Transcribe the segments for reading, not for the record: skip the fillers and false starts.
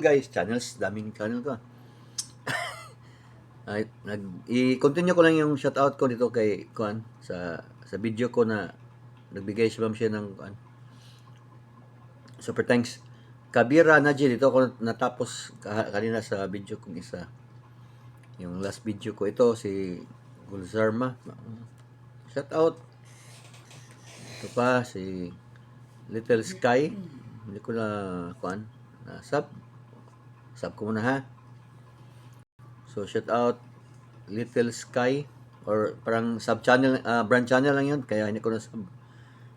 guys, channels, daming channel ko. Ay, i-continue ko lang yung shoutout ko dito kay Kuan sa video ko na nagbigay siya ng Kuan. Super thanks. Kabira Najee, dito ako natapos kanina sa video kong isa. Yung last video ko ito si Gulzarma. Shoutout. Ito pa si Little Sky. Hindi ko na Kuan. Sub ko muna ha. So shout out Little Sky or parang sub channel, brand channel lang yun kaya hindi ko na sub.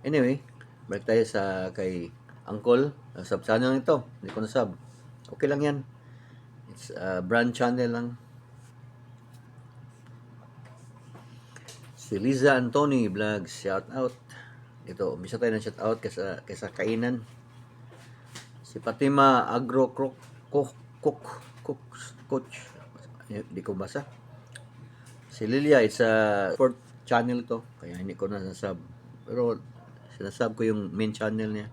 Anyway, balik tayo sa kay Uncle, sub channel nito, hindi ko na sub. Okay lang yan. It's brand channel lang. Si Liza Anthony Vlogs, shout out. Ito, umpisa tayo ng shout out kaysa kainan. Si Fatima Agro Coach. Hindi ko basa. Si Lilia, it's a fourth channel to. Kaya hindi ko nasasub. Pero sinasub ko yung main channel niya.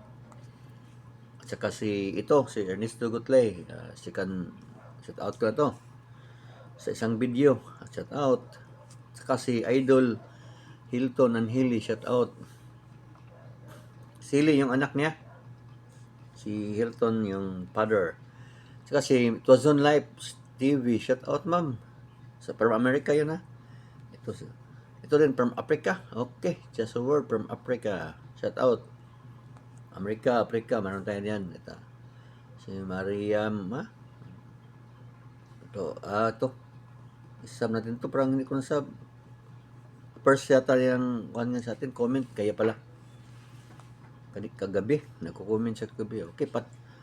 At saka si Ernesto Gutley. Shout out ko na to. Sa isang video. Shout out. At saka si Idol Hilton Anhili. Shout out. Silly yung anak niya. Si Hilton yung father. At saka si Twazon Life TV, shout out ma'am. Sa from America yun ha. Ito din from Africa. Okay, just a word from Africa. Shout out. Amerika, meron tayo diyan. Ito. Si Mariam, ha? Ito. Isab natin to, parang hindi ko nasab. First yata yung kuhan nga sa atin, comment, kaya pala. Kagabi, nagko-comment siya kagabi. Okay,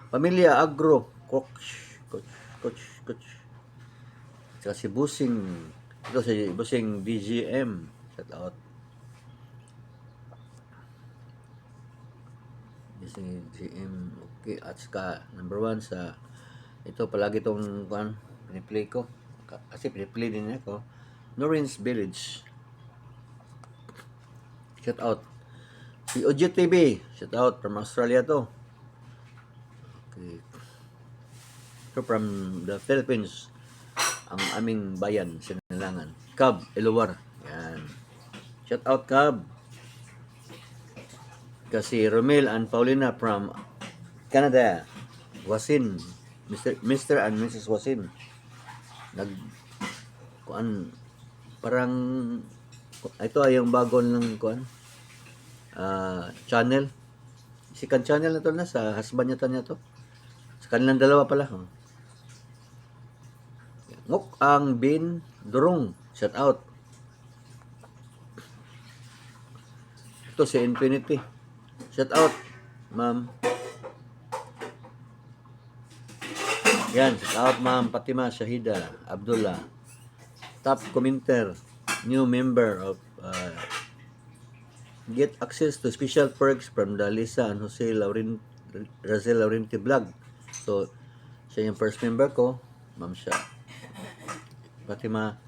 Pamilya Agro, coach. Saka si Busing, ito si Busing DGM, shout out. Busing DGM, okay. At saka number 1 sa, ito palagi itong piniplay ko, kasi piniplay din ako, Norins Village, shout out. Si OGTV, shout out from Australia to. Okay. So from the Philippines, ang aming bayan, Sinalangan. Cab, Eluwar. Yan. Shout out, Cab. Kasi Romel and Paulina from Canada. Wasin. Mr. and Mrs. Wasin. Parang, ito ay yung bago ng channel. Second channel na to na, sa husband niya to. Sa kanilang dalawa pala. Ngok ang Bin Durong, shout out. Ito si Infinity, shout out ma'am. Yan, shout out ma'am Fatima Shahida Abdullah, top commenter, new member of get access to special perks from the Lisa and Razel Laurenti vlog. So siya yung first member ko, ma'am siya Fatima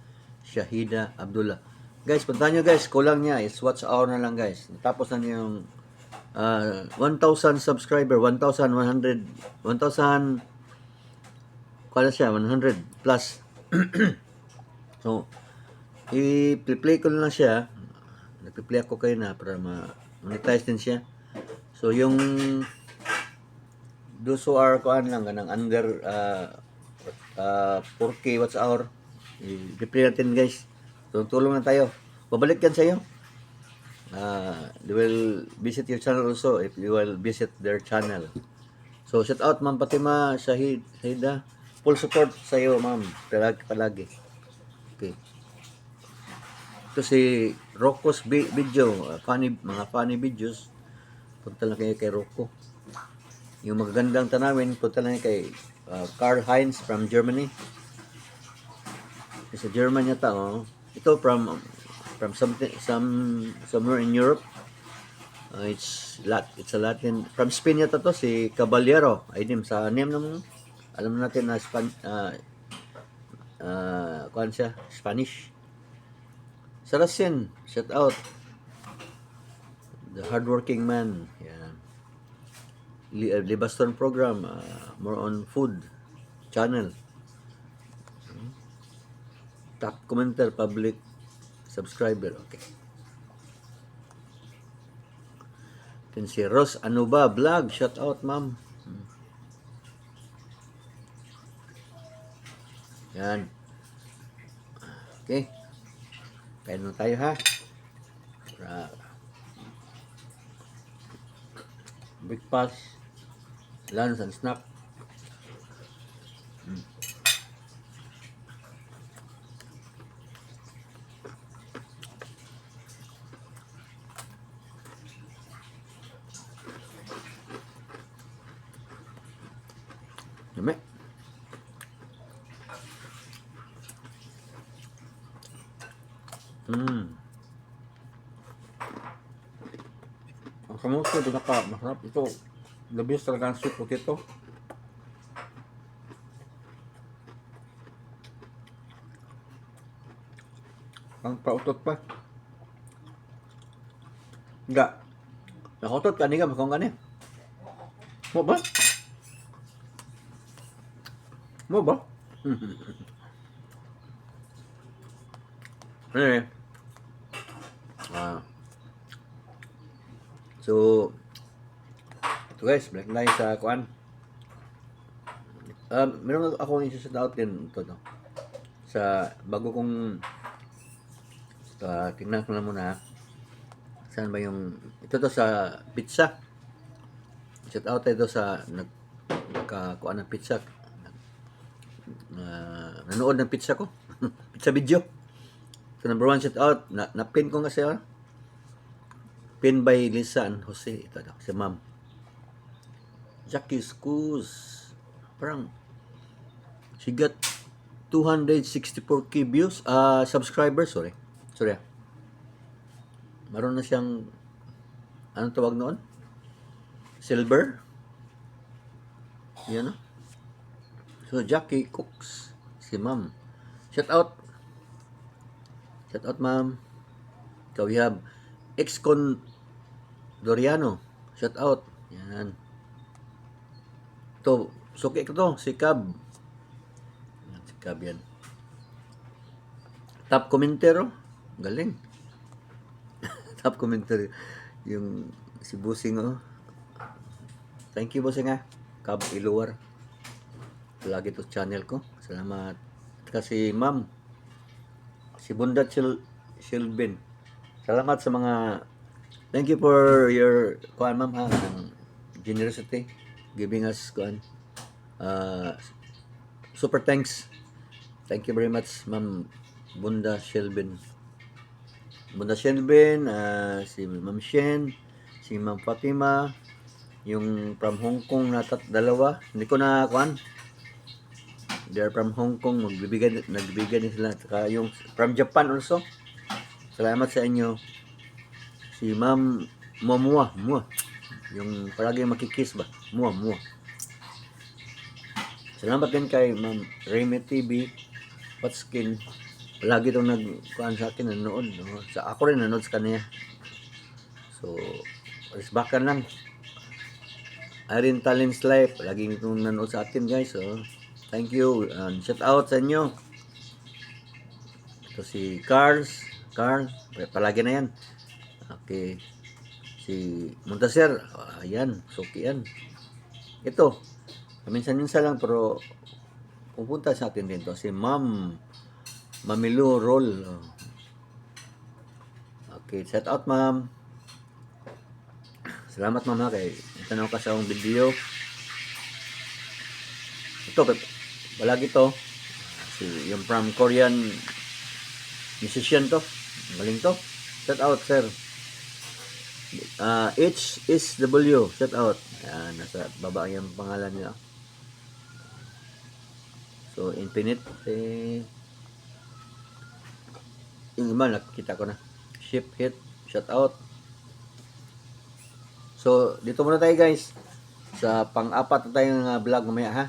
Shahida Abdullah. Guys, puntahan nyo guys. Kulang niya is watch hour na lang guys. Tapos na yung 1,000 subscriber. 1,100 kala siya, 100 plus. So, i-play ko lang siya. Nag-play ako kayo na para ma-monetize din siya. So, yung those who are lang ganang under 4K watch hour, i-play natin guys. Tulong na tayo. Babalik yan sa iyo. They will visit your channel also if you will visit their channel. So shout out ma'am Fatima Shahida. Full support sa iyo ma'am. Palagi. Okay. Ito si Rocco's video, mga funny videos. Punta lang kayo kay Rocco. Yung magagandang tanawin, punta lang kay Karl Heinz from Germany. Sa German yata, ito from somewhere in Europe. It's a Latin, from Spain yata to, si Caballero. Sa name naman, alam natin na kuhan siya, Spanish. Saracen, shout out. The hardworking man. Yan. Libaston program, more on food. channel. Top commenter, public subscriber. Okay. Then si Ros Anuba Vlog. Shout out, ma'am. Yan. Okay. Kain na tayo, ha. Para breakfast, lunch, and snack. Dami. Ang kamusta, masarap ito. The best talaga ang sweet potato. Ang pautot pa. Enggak. Nakutot ka niya, makong gani. Mo ba? Mo ba? Anyway. So, ito guys, balik na tayo sa kuan. Meron akong isa-shout out din ito, no? Sa bago kong tingnan ko na muna. Saan ba yung ito to sa pizza. Shout out tayo sa nagkakuan ng pizza. Nanood ng pizza ko. Pizza video. So number 1 shout out. Na-pin ko kasi pin by Lisa and Jose. Ito daw, si ma'am. Jackie Scooz. Parang she got 264k views. Subscribers, sorry. Meron na siyang anong tawag noon? Silver. Yan, no? So, Jackie Cooks. Si ma'am. Shout out. Shout out, ma'am. So, we have Excon Doriano. Shout out. Yan. Ito, suki ko to. Si Cab. Yan, si Cab yan. Top commenter. Galing. Top commenter. Yung si Busing, Thank you, Busing, Cab Iluwar. Lagi to channel ko. Salamat. Kasi ma'am, si Bundat Shilbin. Salamat sa mga thank you for your kuan, ma'am, generosity giving us kuan super thanks. Thank you very much, ma'am Bunda Shilbin. Si Ma'am Shen, si Ma'am Fatima, yung from Hong Kong na dalawa. Hindi ko na kuan. They are from Hong Kong, nagbibigay din sila. Saka yung from Japan also. Salamat sa inyo. Si Ma'am Mua. Yung palagi makikiss ba? Mua. Salamat din kay Ma'am Remy TV, Patskin. Palagi itong nagkuhan sa akin, nanood. No? Ako rin nanood sa kanya. So, resbakan lang. Irene Talents Life, palagi itong nanood sa atin, guys. So, thank you. Shout out sa inyo. Ito si Carl, palagi na yan. Okay. Si Montaser, ayan, suki yan. Ito, minsan-minsan lang, pero pupunta sa atin din to. Si Ma'am Mamilu Roll. Okay, shout out, ma'am. Salamat, ma'am, kay tanaw ka sa akong video. Ito, palagi to. Yung from Korean musician to. Galing to. Shout out, sir. HSW. Shout out. Ayan, nasa baba yung pangalan niya. So, Infinite. Yung iba, nakikita ko na. Ship hit. Shout out. So, dito muna tayo, guys. Sa pang-apat na tayong vlog mamaya, ha.